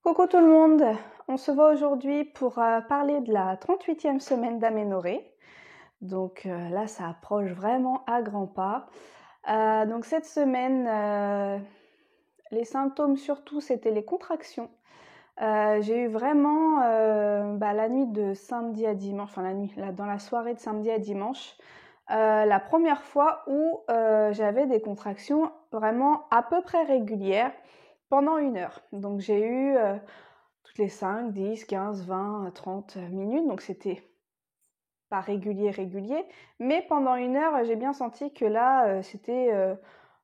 Coucou tout le monde, on se voit aujourd'hui pour parler de la 38e semaine d'aménorrhée. Donc là, ça approche vraiment à grands pas. Donc cette semaine, les symptômes surtout, c'était les contractions. J'ai eu vraiment la nuit de samedi à dimanche, enfin la nuit, dans la soirée de samedi à dimanche, la première fois où j'avais des contractions vraiment à peu près régulières pendant 1 heure. Donc j'ai eu toutes les 5, 10, 15, 20, 30 minutes, donc c'était pas régulier, mais pendant 1 heure, j'ai bien senti que là, c'était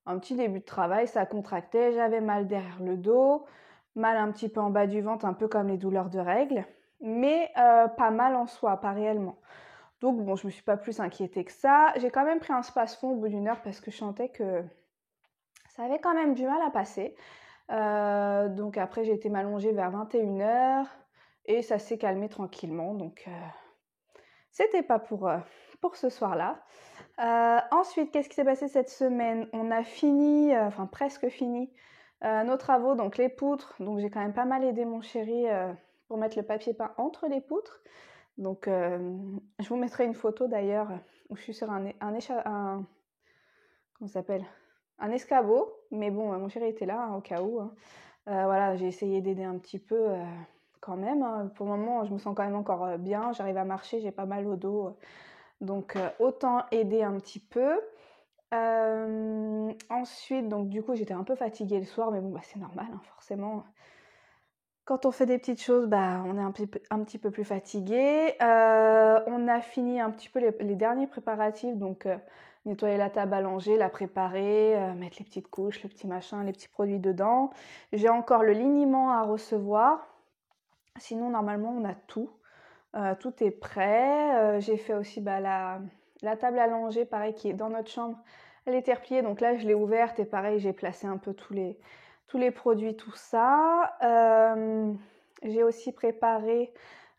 un petit début de travail, ça contractait, j'avais mal derrière le dos, mal un petit peu en bas du ventre, un peu comme les douleurs de règles, mais pas mal en soi, pas réellement. Donc bon, je me suis pas plus inquiétée que ça. J'ai quand même pris un space-fond au bout d'1 heure parce que je sentais que ça avait quand même du mal à passer. Donc après, j'ai été m'allonger vers 21 heures et ça s'est calmé tranquillement. Donc c'était pas pour ce soir-là. Ensuite, qu'est-ce qui s'est passé cette semaine? On a fini, enfin presque fini, nos travaux, donc les poutres. Donc j'ai quand même pas mal aidé mon chéri pour mettre le papier peint entre les poutres. Donc je vous mettrai une photo d'ailleurs où je suis sur comment ça s'appelle? Un escabeau. Mais bon, mon chéri était là hein, au cas où. Hein. Voilà, j'ai essayé d'aider un petit peu quand même. Hein. Pour le moment, je me sens quand même encore bien. J'arrive à marcher, j'ai pas mal au dos. Donc autant aider un petit peu. Ensuite, donc du coup, j'étais un peu fatiguée le soir, mais bon, bah, c'est normal, hein, forcément. Quand on fait des petites choses, bah, on est un petit peu plus fatigué. On a fini un petit peu les derniers préparatifs, donc nettoyer la table à langer, la préparer, mettre les petites couches, le petit machin, les petits produits dedans. J'ai encore le liniment à recevoir. Sinon, normalement, on a tout. Tout est prêt. J'ai fait aussi la table à langer, pareil, qui est dans notre chambre. Elle était repliée, donc là, je l'ai ouverte et pareil, j'ai placé un peu tous les produits, tout ça. J'ai aussi préparé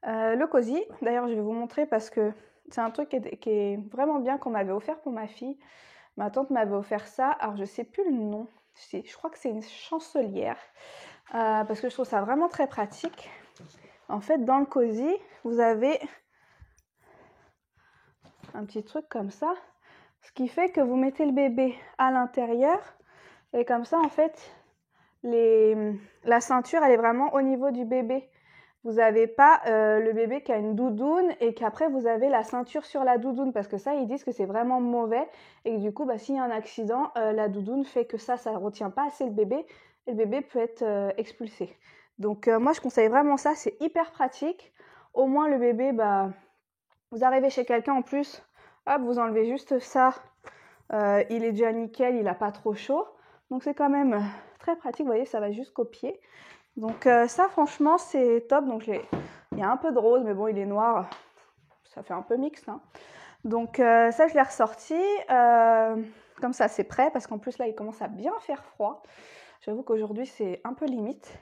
le cosy. D'ailleurs, je vais vous montrer parce que c'est un truc qui est vraiment bien qu'on m'avait offert pour ma fille. Ma tante m'avait offert ça. Alors, je sais plus le nom. Je crois que c'est une chancelière parce que je trouve ça vraiment très pratique. En fait, dans le cosy, vous avez un petit truc comme ça, ce qui fait que vous mettez le bébé à l'intérieur et comme ça, en fait, la ceinture, elle est vraiment au niveau du bébé. Vous n'avez pas le bébé qui a une doudoune et qu'après, vous avez la ceinture sur la doudoune parce que ça, ils disent que c'est vraiment mauvais et que du coup, s'il y a un accident, la doudoune fait que ça ne retient pas assez le bébé et le bébé peut être expulsé. Donc moi, je conseille vraiment ça, c'est hyper pratique. Au moins, le bébé, vous arrivez chez quelqu'un en plus, hop, vous enlevez juste ça, il est déjà nickel, il n'a pas trop chaud. Donc c'est quand même très pratique, vous voyez, ça va jusqu'au pied. Donc ça, franchement, c'est top. Donc il y a un peu de rose, mais bon, il est noir, ça fait un peu mixte. Hein. Donc ça, je l'ai ressorti. Comme ça, c'est prêt, parce qu'en plus, là, il commence à bien faire froid. J'avoue qu'aujourd'hui, c'est un peu limite.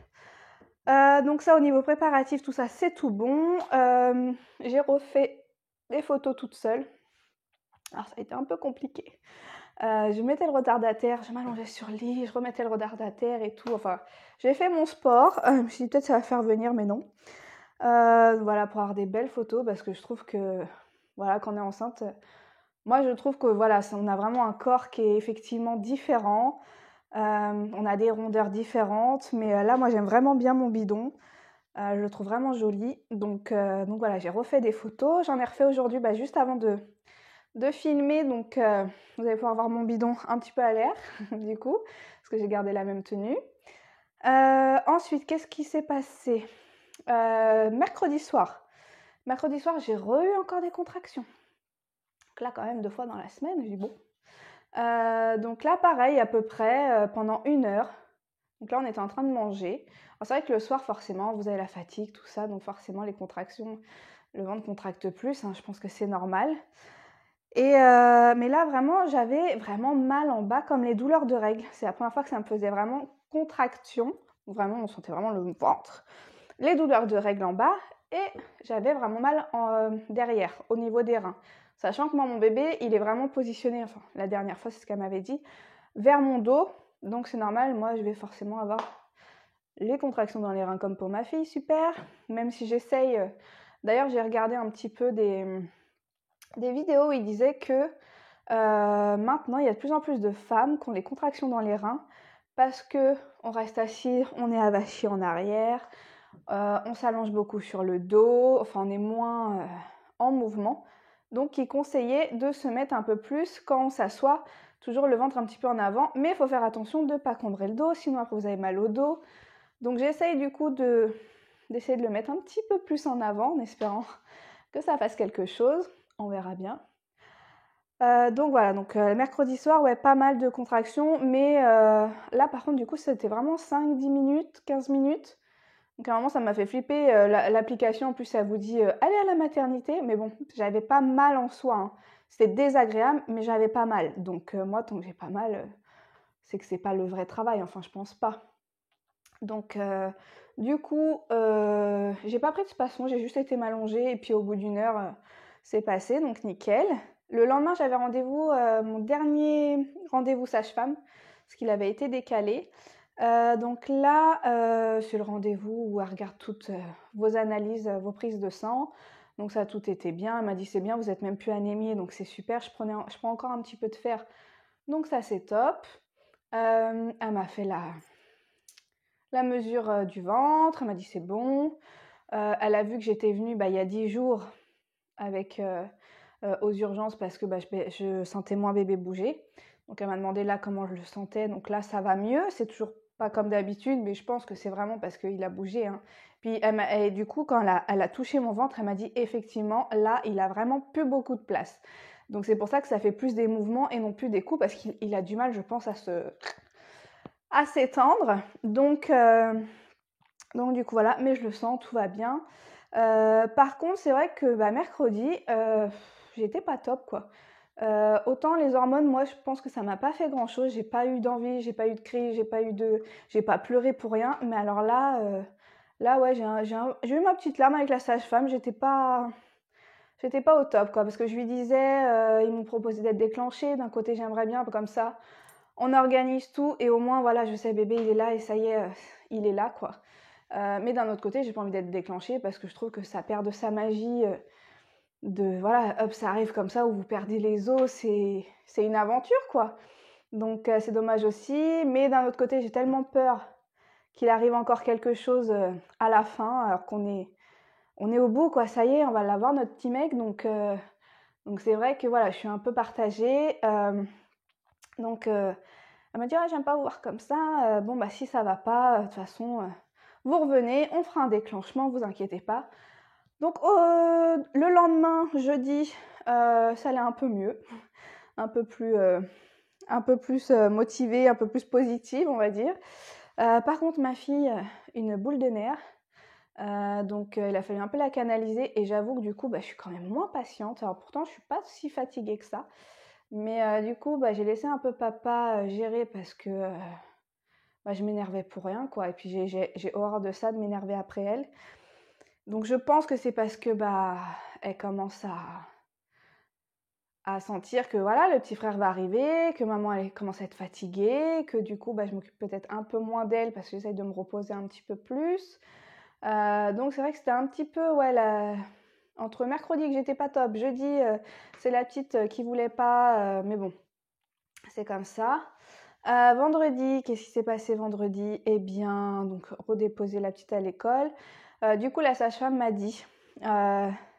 Donc ça, au niveau préparatif, tout ça, c'est tout bon. J'ai refait des photos toute seule. Alors ça a été un peu compliqué. Je mettais le retardataire, je m'allongeais sur le lit, je remettais le retardataire et tout. Enfin, j'ai fait mon sport. Je me suis dit peut-être ça va faire venir, mais non. Voilà, pour avoir des belles photos, parce que je trouve que, voilà, quand on est enceinte, moi je trouve que voilà, on a vraiment un corps qui est effectivement différent. On a des rondeurs différentes, mais là, moi j'aime vraiment bien mon bidon. Je le trouve vraiment joli. Donc voilà, j'ai refait des photos. J'en ai refait aujourd'hui, juste avant de filmer. Donc vous allez pouvoir voir mon bidon un petit peu à l'air, du coup, parce que j'ai gardé la même tenue. Ensuite, qu'est-ce qui s'est passé mercredi soir. Mercredi soir, j'ai eu encore des contractions. Donc là, quand même, 2 fois dans la semaine, j'ai dit bon. Donc là, pareil, à peu près pendant 1 heure. Donc là, on était en train de manger. Alors c'est vrai que le soir, forcément, vous avez la fatigue, tout ça, donc forcément, les contractions, le ventre contracte plus, hein, je pense que c'est normal. Mais là, vraiment, j'avais vraiment mal en bas, comme les douleurs de règles. C'est la première fois que ça me faisait vraiment contraction. Vraiment, on sentait vraiment le ventre. Les douleurs de règles en bas et j'avais vraiment mal derrière, au niveau des reins. Sachant que moi, mon bébé, il est vraiment positionné, enfin, la dernière fois, c'est ce qu'elle m'avait dit, vers mon dos. Donc c'est normal, moi, je vais forcément avoir Les contractions dans les reins comme pour ma fille, super. Même si j'essaye... D'ailleurs, j'ai regardé un petit peu des vidéos où ils disaient que maintenant, il y a de plus en plus de femmes qui ont des contractions dans les reins parce que on reste assis, on est avachi en arrière, on s'allonge beaucoup sur le dos, enfin on est moins en mouvement. Donc il conseillait de se mettre un peu plus quand on s'assoit, toujours le ventre un petit peu en avant, mais il faut faire attention de ne pas combrer le dos, sinon après vous avez mal au dos. Donc j'essaye du coup d'essayer de le mettre un petit peu plus en avant en espérant que ça fasse quelque chose, on verra bien. Donc voilà, mercredi soir, ouais, pas mal de contractions, mais là par contre du coup c'était vraiment 5-10 minutes, 15 minutes. Donc à un moment ça m'a fait flipper, l'application en plus ça vous dit allez à la maternité, mais bon, j'avais pas mal en soi, hein. C'était désagréable, mais j'avais pas mal. Donc moi tant que j'ai pas mal, c'est que c'est pas le vrai travail, enfin je pense pas. Donc du coup, j'ai pas pris de spasson, j'ai juste été m'allonger et puis au bout d'une heure, c'est passé, donc nickel. Le lendemain, j'avais rendez-vous, mon dernier rendez-vous sage-femme, parce qu'il avait été décalé. Donc là, c'est le rendez-vous où elle regarde toutes vos analyses, vos prises de sang. Donc ça, tout était bien. Elle m'a dit c'est bien, vous n'êtes même plus anémiée, donc c'est super. Je prends encore un petit peu de fer, donc ça c'est top. Elle m'a fait la mesure du ventre, elle m'a dit c'est bon. Elle a vu que j'étais venue il y a 10 jours avec aux urgences parce que je sentais moins bébé bouger. Donc elle m'a demandé là comment je le sentais. Donc là ça va mieux, c'est toujours pas comme d'habitude, mais je pense que c'est vraiment parce qu'il a bougé, hein. Puis et du coup quand elle a touché mon ventre, elle m'a dit effectivement là il a vraiment plus beaucoup de place. Donc c'est pour ça que ça fait plus des mouvements et non plus des coups parce qu'il a du mal je pense à s'étendre. Donc du coup voilà, mais je le sens, tout va bien. Par contre, c'est vrai que mercredi, j'étais pas top quoi. Autant les hormones, moi je pense que ça m'a pas fait grand chose, j'ai pas eu d'envie, j'ai pas eu de cris, j'ai pas pleuré pour rien, mais alors là, ouais, j'ai eu ma petite larme avec la sage-femme, j'étais pas au top quoi, parce que je lui disais, ils m'ont proposé d'être déclenchée, d'un côté j'aimerais bien, comme ça, on organise tout et au moins voilà, je sais bébé il est là et ça y est, il est là quoi. Mais d'un autre côté, j'ai pas envie d'être déclenchée parce que je trouve que ça perd de sa magie. Voilà, hop, ça arrive comme ça où vous perdez les os, c'est une aventure quoi. Donc c'est dommage aussi. Mais d'un autre côté, j'ai tellement peur qu'il arrive encore quelque chose à la fin, alors qu'on est au bout quoi. Ça y est, on va l'avoir notre petit mec. Donc c'est vrai que voilà, je suis un peu partagée. Elle m'a dit j'aime pas vous voir comme ça. Bon si ça va pas, de toute façon. Vous revenez, on fera un déclenchement, vous inquiétez pas. Donc le lendemain, jeudi, ça allait un peu mieux, un peu plus motivée, un peu plus positive, on va dire. Par contre, ma fille, une boule de nerfs, donc il a fallu un peu la canaliser et j'avoue que du coup, je suis quand même moins patiente. Alors pourtant, je suis pas si fatiguée que ça, mais du coup, j'ai laissé un peu papa gérer parce que je m'énervais pour rien, quoi. Et puis j'ai horreur de ça, de m'énerver après elle. Donc je pense que c'est parce que elle commence à sentir que voilà, le petit frère va arriver, que maman elle commence à être fatiguée, que du coup je m'occupe peut-être un peu moins d'elle parce que j'essaye de me reposer un petit peu plus. Donc c'est vrai que c'était un petit peu entre mercredi que j'étais pas top, jeudi c'est la petite qui voulait pas, mais bon, c'est comme ça. Vendredi, qu'est-ce qui s'est passé vendredi? Eh bien, donc redéposer la petite à l'école. Du coup, la sage-femme m'a dit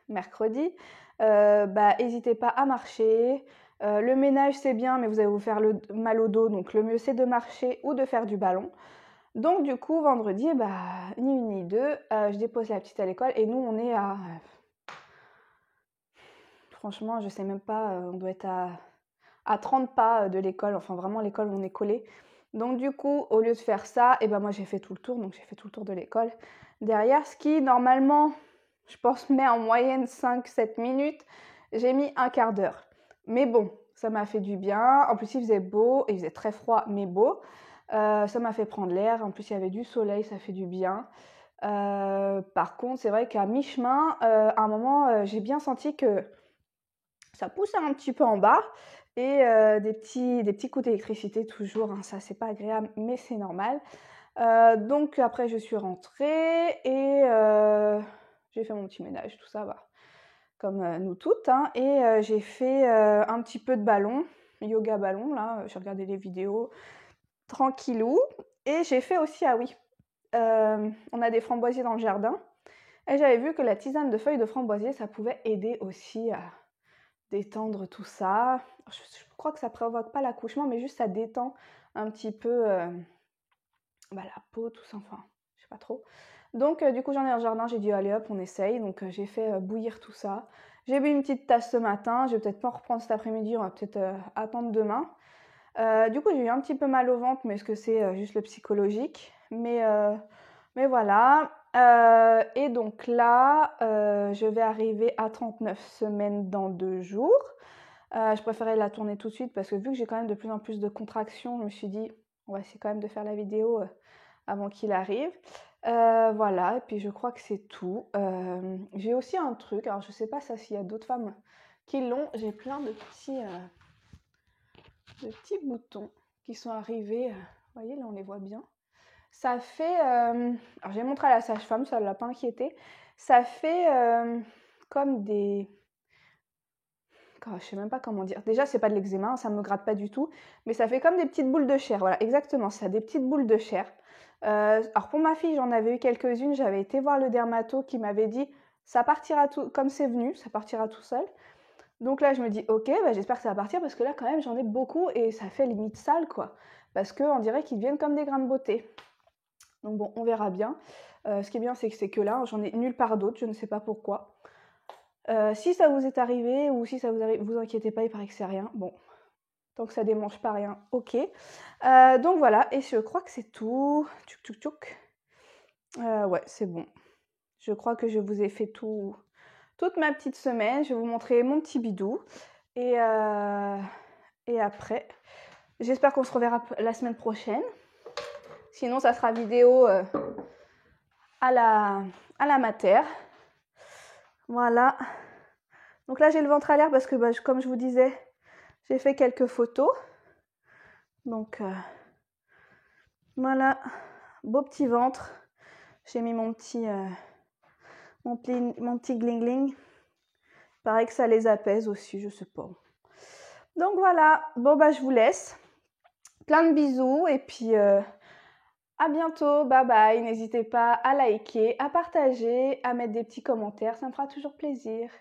mercredi, n'hésitez pas à marcher. Le ménage c'est bien, mais vous allez vous faire mal au dos, donc le mieux c'est de marcher ou de faire du ballon. Donc du coup, vendredi, ni une ni deux, je dépose la petite à l'école et nous on est à... franchement, je sais même pas, on doit être à 30 pas de l'école, enfin vraiment l'école où on est collé. Donc du coup, au lieu de faire ça, moi j'ai fait tout le tour, donc j'ai fait tout le tour de l'école. Derrière, ce qui normalement, je pense, met en moyenne 5-7 minutes, j'ai mis un quart d'heure. Mais bon, ça m'a fait du bien. En plus, il faisait beau, il faisait très froid, mais beau. Ça m'a fait prendre l'air. En plus, il y avait du soleil, ça fait du bien. Par contre, c'est vrai qu'à mi-chemin, à un moment, j'ai bien senti que ça poussait un petit peu en bas. Et des petits coups d'électricité toujours, hein, ça c'est pas agréable mais c'est normal. Donc après je suis rentrée et j'ai fait mon petit ménage, tout ça, bah, comme nous toutes, hein, et j'ai fait un petit peu de ballon, yoga ballon, là, j'ai regardé les vidéos, tranquillou, et j'ai fait aussi, ah oui, on a des framboisiers dans le jardin, et j'avais vu que la tisane de feuilles de framboisier, ça pouvait aider aussi à détendre tout ça. Je crois que ça provoque pas l'accouchement, mais juste ça détend un petit peu bah, la peau, tout ça, enfin, je sais pas trop. Donc du coup j'en ai dans le jardin, j'ai dit allez hop on essaye, donc j'ai fait bouillir tout ça. J'ai bu une petite tasse ce matin, je vais peut-être pas en reprendre cet après-midi, on va peut-être attendre demain. Du coup j'ai eu un petit peu mal au ventre, mais est-ce que c'est juste le psychologique, mais voilà. Et donc là, je vais arriver à 39 semaines dans 2 jours. Je préférais la tourner tout de suite parce que vu que j'ai quand même de plus en plus de contractions, je me suis dit on va essayer quand même de faire la vidéo avant qu'il arrive. Voilà, et puis je crois que c'est tout. J'ai aussi un truc, alors je sais pas ça s'il y a d'autres femmes qui l'ont, j'ai plein de petits boutons qui sont arrivés. Vous voyez, là on les voit bien. Ça fait, alors j'ai montré à la sage-femme, ça ne l'a pas inquiété. Ça fait comme des, je sais même pas comment dire. Déjà, c'est pas de l'eczéma, ça me gratte pas du tout, mais ça fait comme des petites boules de chair. Voilà, exactement, ça, des petites boules de chair. Alors pour ma fille, j'en avais eu quelques-unes. J'avais été voir le dermato qui m'avait dit ça partira tout comme c'est venu, ça partira tout seul. Donc là, je me dis ok, bah, j'espère que ça va partir parce que là, quand même, j'en ai beaucoup et ça fait limite sale, quoi. Parce qu'on dirait qu'ils deviennent comme des grains de beauté. Donc bon, on verra bien. Ce qui est bien, c'est que c'est que là, j'en ai nulle part d'autre, je ne sais pas pourquoi. Si ça vous est arrivé ou si ça vous arrive, vous inquiétez pas, il paraît que c'est rien. Bon, tant que ça démange pas rien, ok. Donc voilà, et je crois que c'est tout. Tchouk tchouk tchouk. Ouais, c'est bon. Je crois que je vous ai fait toute ma petite semaine. Je vais vous montrer mon petit bidou. Et après, j'espère qu'on se reverra la semaine prochaine. Sinon, ça sera vidéo à la mater. Voilà. Donc là, j'ai le ventre à l'air parce que, bah, comme je vous disais, j'ai fait quelques photos. Donc, voilà. Beau petit ventre. J'ai mis mon petit gling gling. Pareil que ça les apaise aussi, je sais pas. Donc voilà. Bon, bah, je vous laisse. Plein de bisous et puis à bientôt. Bye bye. N'hésitez pas à liker, à partager, à mettre des petits commentaires. Ça me fera toujours plaisir.